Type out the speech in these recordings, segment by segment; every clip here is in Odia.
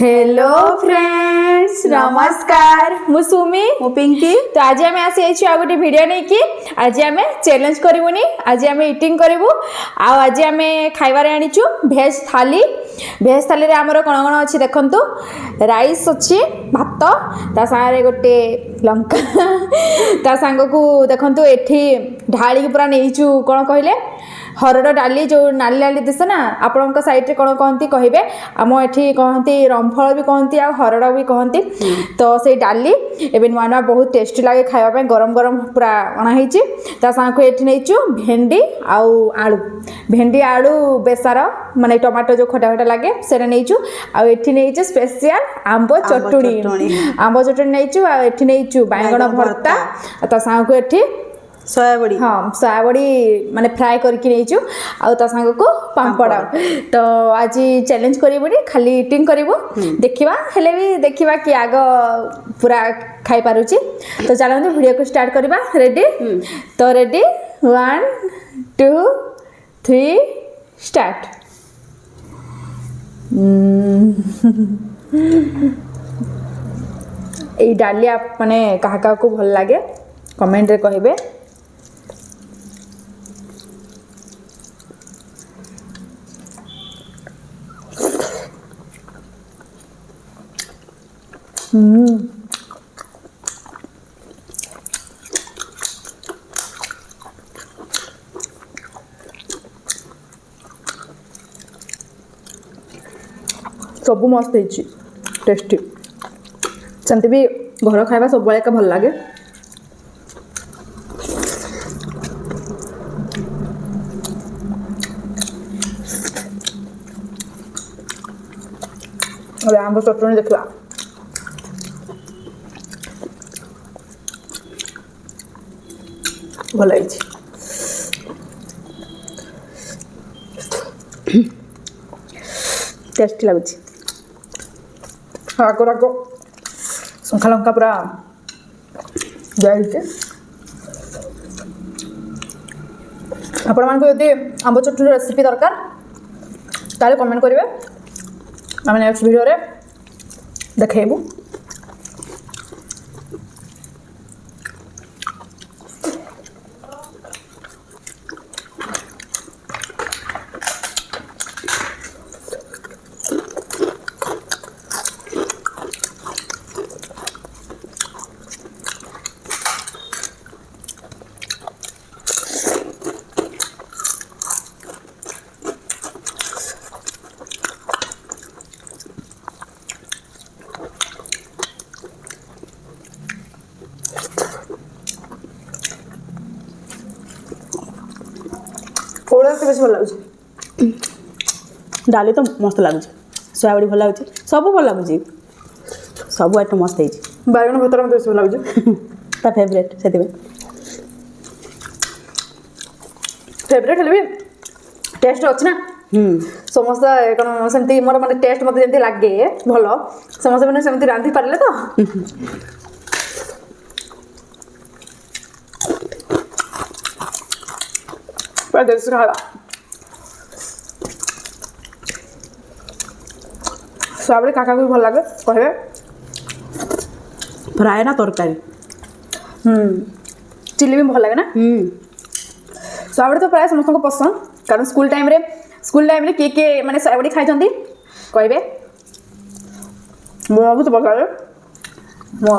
हेलो फ्रेंड्स नमस्कार मु सुमी मु पिंकी तो आज आम आसी आ गोटे वीडियो नहीं कि आज आम चैलेंज करूनी आज आम इटिंग करूँ आज आम खाइबार आनीचु भेज थाली रे आमर कौन कौन अच्छी देखु राइस अच्छी भात ता सारे गोटे लंका ता सांग को देखु एठी ढाली पूरा नहीं कौन कहले हरड़ डाली जो नाली नाली दिश ना आपण साइड रे कौन कहती कहे आम एठी कहती रंफल भी कहती आ हरड़ भी कहती तो से डाली एवं नुआ नुआ बहुत टेस्टी लगे खावाई गरम गरम पूरा अणाई सांग ये नहीं भेंडी आलू भेंडी आलू बेसार माने टमाटो जो खटा खटा लगे से नहीं आठी नहीं स्पेशल आंब चटुणी आंब चटुणी नहीं नहीं बांगण भर्ता ता सांग को ये सोयाबड़ी हाँ सोयाबड़ी माने फ्राए करके नहीं आ सांग को पापड़ तो आज चैलेंज करूँ खाली इटिंग करूँ देखा हेले भी देखा कि आग पूरा खाई पारुची तो चलते वीडियो को स्टार्ट करवा रेडी तो रेडी 1 2 3 स्टार्ट ये डाली आप माने क्या को भल लगे कमेंट रे कहिबे सब मस्त टेस्टी सेमती भी घर खाଇବା सबବେଳେ का भल लगे आंब चटनी देखला भल टेस्टी लगुच आग राग शंखा लंका पूरा जाए आपण मानक यदि आंब चटनी रेसिपी दरकार ताले कमेंट करेंगे आम नेक्स्ट वीडियो रे देखेबू कोड़ा बेस भल लगे डाली तो मस्त लगुच सोयाबड़ी भल लगुच सब भल लगुच सब आइटम मस्त है बैगन भर्ता मत बेस भल लगे ता फेवरेट से फेवरेट हेले भी टेस्ट अच्छी ना समस्त कौन सेमती मोर माने टेस्ट मत जमी लगे भल समस्त मैंने सेमती रांधि पारे तो पूरा देश खावा सोयाबड़ी काका को भल लगे कहे फ्राए ना तरकारी चिली भी भल लगे ना सोयाबड़ी तो प्राय समस्त को पसंद कारण स्कूल टाइम रे किए माने सोयाबड़ी खाई कहे मो बहुत भल लगे मो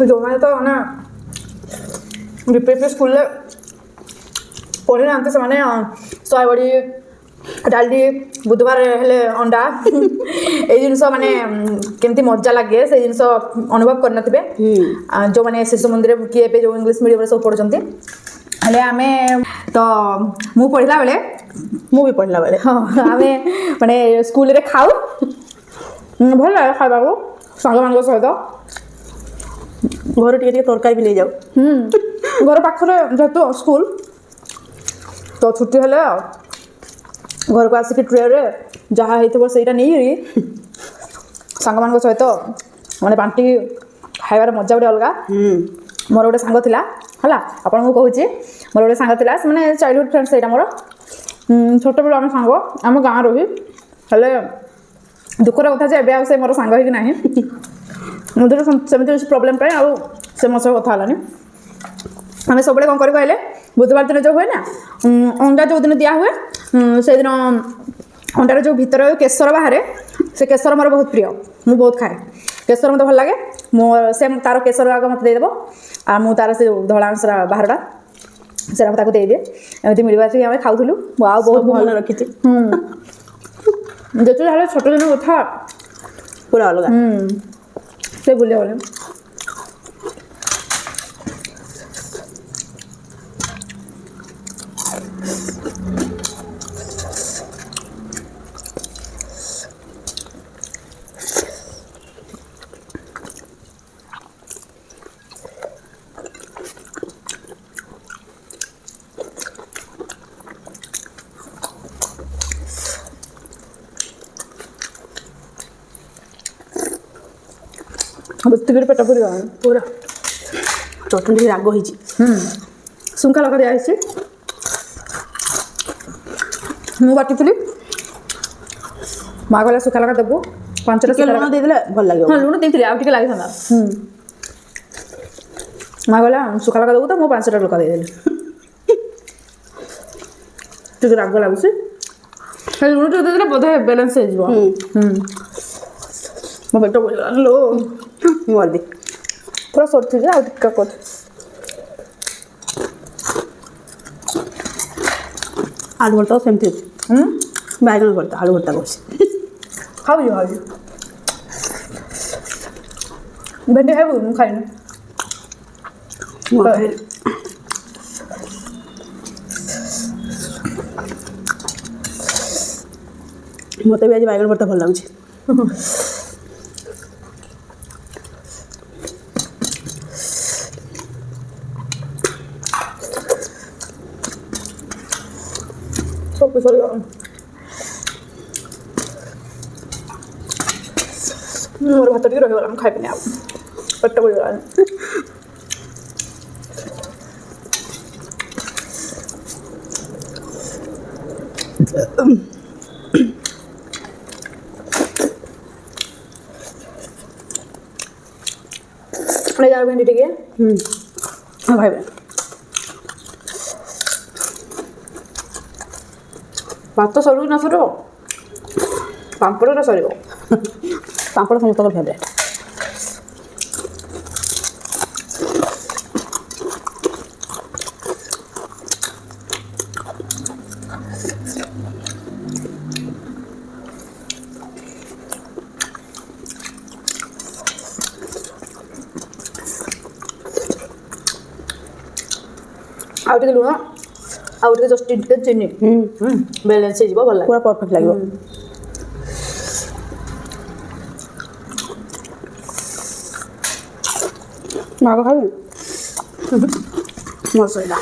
जो मैंने तो ना रिपीट स्कूल पढ़ी ना से मैंने सोयाबड़ी डाली बुधवार हेले अंडा ये जिनस माने केमती मजा लगे से जिनस अनुभव करना जो मैंने शिशु मंदिर किए जो इंग्लिश मीडियम सब पढ़ुंट हेले आम तो मु पढ़ला बेले मु भी पढ़ला बेले हाँ आम माने स्कूल रे खाऊ भल लगे खावा सांग मान सहित घर टे तरकारी भी ले जाओ ଘର ପାଖରେ ଯେହେତୁ ସ୍କୁଲ ତ ଛୁଟି ହେଲେ ଘରକୁ ଆସିକି ଟ୍ରେରେ ଯାହା ହେଇଥିବ ସେଇଟା ନେଇକିରି ସାଙ୍ଗମାନଙ୍କ ସହିତ ମାନେ ବାଣ୍ଟିକି ଖାଇବାର ମଜା ଗୋଟେ ଅଲଗା। ମୋର ଗୋଟେ ସାଙ୍ଗ ଥିଲା ହେଲା, ଆପଣଙ୍କୁ କହୁଛି ମୋର ଗୋଟେ ସାଙ୍ଗ ଥିଲା, ସେମାନେ ଚାଇଲ୍ଡହୁଡ୍ ଫ୍ରେଣ୍ଡ ସେଇଟା ମୋର। ଛୋଟବେଳୁ ଆମେ ସାଙ୍ଗ, ଆମ ଗାଁରୁ ହିଁ। ହେଲେ ଦୁଃଖର କଥା ଯେ ଏବେ ଆଉ ସେ ମୋର ସାଙ୍ଗ ହେଇକି ନାହିଁ। ମୁଁ ଧର ସେମିତି କିଛି ପ୍ରୋବ୍ଲେମ୍ ପାଇଁ ଆଉ ସେ ମୋ ସହ କଥା ହେଲାନି। ଆମେ ସବୁବେଳେ କ'ଣ କରି କହିଲେ ବୁଧବାର ଦିନ ଯେଉଁ ହୁଏ ନା ଅଣ୍ଡା ଯେଉଁ ଦିନ ଦିଆ ହୁଏ ସେଇଦିନ ଅଣ୍ଡାର ଯେଉଁ ଭିତର କେଶର ବାହାରେ ସେ କେଶର ମୋର ବହୁତ ପ୍ରିୟ, ମୁଁ ବହୁତ ଖାଏ କେଶର, ମୋତେ ଭଲ ଲାଗେ। ସେ ତାର କେଶର ଆଗ ମୋତେ ଦେଇଦେବ ଆଉ ମୁଁ ତାର ସେ ଧଳା ଅଂଶର ବାହାରଟା ସେଟା ତାକୁ ଦେଇଦିଏ। ଏମିତି ମିଳିବାସିକି ଆମେ ଖାଉଥିଲୁ। ଆଉ ବହୁତ ଭଲ ରଖିଛି। ଯେତେ ଯାହେଲେ ଛୋଟ ଦିନ କଥା ପୁରା ଅଲଗା। ସେ ଭୁଲି ହେବନି। ବେଶୀକରି ପେଟ ପୁରିବ ପୁରା ଚଟଣି ରାଗ ହେଇଛି। ଶୁଙ୍କା ଲଙ୍କା ଦିଆହେଇଛି। ମୁଁ ବାଟିଥିଲି, ମା' କହିଲା ଶୁଖା ଲଙ୍କା ଦେବୁ 5ଟା ଟିକେ ଲୁଣ ଦେଇଦେଲେ ଭଲ ଲାଗିବ। ହଁ ଲୁଣ ଦେଇଥିଲି, ଆଉ ଟିକେ ଲାଗିଥାନ୍ତା। ମା' କହିଲା ଶୁଖା ଲଙ୍କା ଦେବୁ ତ ମୁଁ 5ଟା ଲଙ୍କା ଦେଇଦେଲି। ଟିକେ ରାଗ ଲାଗୁଛି, ଲୁଣ ଟିକେ ଦେଇଦେଲେ ବୋଧେ ବାଲାନ୍ସ ହେଇଯିବ। ମୋ ପେଟ ପୁରିଗଲାଣି ଲୋ, ମର୍ଦି ପୁରା ସରିଛି ଯେ ଆଉ ଟିକେ କରୁଛି। ଆଳୁ ଭର୍ତ୍ତା ସେମିତି ଅଛି। ବାଇଗଣ ଭର୍ତ୍ତା, ଆଳୁ ଭର୍ତ୍ତା କରୁଛି। ଖାଉଛି ଭେଣ୍ଡି ଖାଇବୁ? ମୁଁ ଖାଇନି। ମୋତେ ବି ଆଜି ବାଇଗଣ ଭର୍ତ୍ତା ଭଲ ଲାଗୁଛି। ସବୁ ସରିଗଲାଣି। ମୋର ଭାତ ଟିକେ ରହିଗଲା, ମୁଁ ଖାଇବିନି ଆଉ, ପେଟ ପୁରିଗଲାଣି। ଯାଉ ଭେଣ୍ଡି ଟିକେ ଖାଇବେ। ଭାତ ସରୁ ନ ସରୁ ପାମ୍ପଡ଼ଟା ସରିବ। ପାମ୍ପଡ଼ ସମସ୍ତଙ୍କର ଫେଭରେଟ୍। ଆଉ ଟିକେ ଲୁଣ, ଆଉ ଟିକେ ଜଷ୍ଟ ଟିକେ ଚିନି, ବାଲାନ୍ସ ହେଇଯିବ, ଭଲ ଲାଗିବ, ପୁରା ପରଫେକ୍ଟ ଲାଗିବ। ମାଗ ଖାଇବେ ମୋ ସଇଲା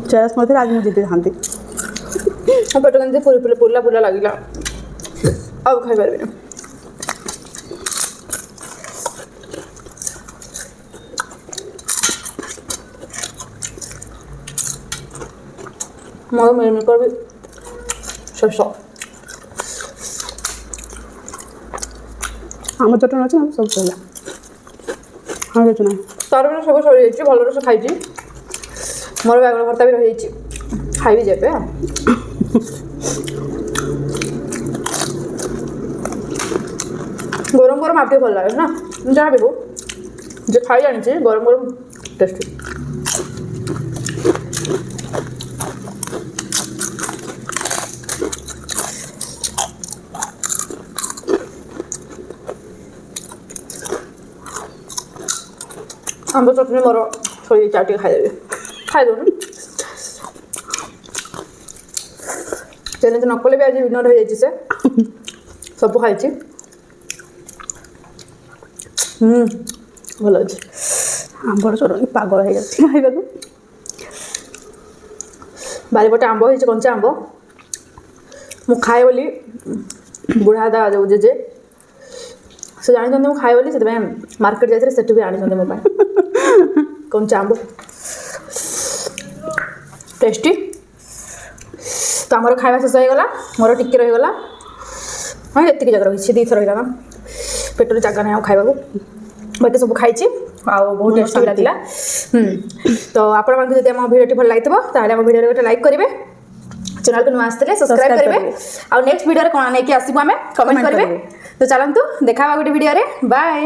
ଚେୟାର ନଥିଲେ ଆଜି ମୁଁ ଜିତିଥାନ୍ତି। ମୋ ପେଟ କେମିତି ପୁରିଲା ଲାଗିଲା, ଆଉ ଖାଇପାରିବିନି। ମୋର ମିଲମିକର ବି ଶେଷ। ଆମ ଚଟଣି ଅଛି, ଆମ ସବୁ ସରିଲା। ହଁ କିଛି ନାହିଁ, ତାର ବି ସବୁ ସରିଯାଇଛି, ଭଲରେ ସେ ଖାଇଛି। ମୋର ବାଇଗଣ ଭର୍ତ୍ତା ବି ରହିଯାଇଛି, ଖାଇବି ଯେବେ। ଗରମ ଗରମ ଆଉ ଟିକେ ଭଲ ଲାଗେ ନା, ଯାହା ବି ହଉ ଯେ ଖାଇ ଜାଣିଛି ଗରମ ଗରମ ଟେଷ୍ଟି। ଆମ୍ବ ଚଟଣି ମୋର ସରିଯାଇଛି, ଆଉ ଟିକେ ଖାଇଦେବି। ଖାଇଦେଉନି, ଚ୍ୟାଲେଞ୍ଜ ନ କଲେ ବି ଆଜି ୱିନର ହେଇଯାଇଛି ସେ, ସବୁ ଖାଇଛି। ଭଲ ଅଛି। ଆମ୍ବର ଚଟଣି ପାଗଳ ହେଇଯାଉଛି ଖାଇବାକୁ। ବାରିପଟେ ଆମ୍ବ ହେଇଛି, କଞ୍ଚା ଆମ୍ବ। ମୁଁ ଖାଏ ବୋଲି ବୁଢ଼ା ଦାଦା ଯୋଉ ଜେଜେ ସେ ଜାଣିଛନ୍ତି ମୁଁ ଖାଏ ବୋଲି, ସେଥିପାଇଁ ମାର୍କେଟ ଯାଇଥିଲେ ସେଠୁ ବି ଆଣିଛନ୍ତି ମୋ ପାଇଁ କଞ୍ଚା ଆମ୍ବ। ଟେଷ୍ଟି। ତ ଆମର ଖାଇବା ଶେଷ ହେଇଗଲା, ମୋର ଟିକେ ରହିଗଲା। ହଁ ଏତିକି ଜାଗା ରହିଛି, 2 ଥର ହେଇଗଲା, ପେଟରେ ଜାଗା ନାହିଁ ଆଉ ଖାଇବାକୁ। ବାକି ସବୁ ଖାଇଛି ଆଉ ବହୁତ ଟେଷ୍ଟି ବି ଲାଗିଲା। ତ ଆପଣମାନଙ୍କୁ ଯଦି ଆମ ଭିଡ଼ିଓଟି ଭଲ ଲାଗିଥିବ ତାହେଲେ ଆମ ଭିଡ଼ିଓରେ ଗୋଟେ ଲାଇକ୍ କରିବେ, ଚ୍ୟାନେଲକୁ ନୂଆ ଆସିଥିଲେ ସବସ୍କ୍ରାଇବ୍ କରିବେ, ଆଉ ନେକ୍ସଟ ଭିଡ଼ିଓରେ କ'ଣ ନେଇକି ଆସିବୁ ଆମେ କମେଣ୍ଟ କରିବେ। ତ ଚାଲନ୍ତୁ ଦେଖା ହେବା ଗୋଟେ ଭିଡ଼ିଓରେ। ବାଏ।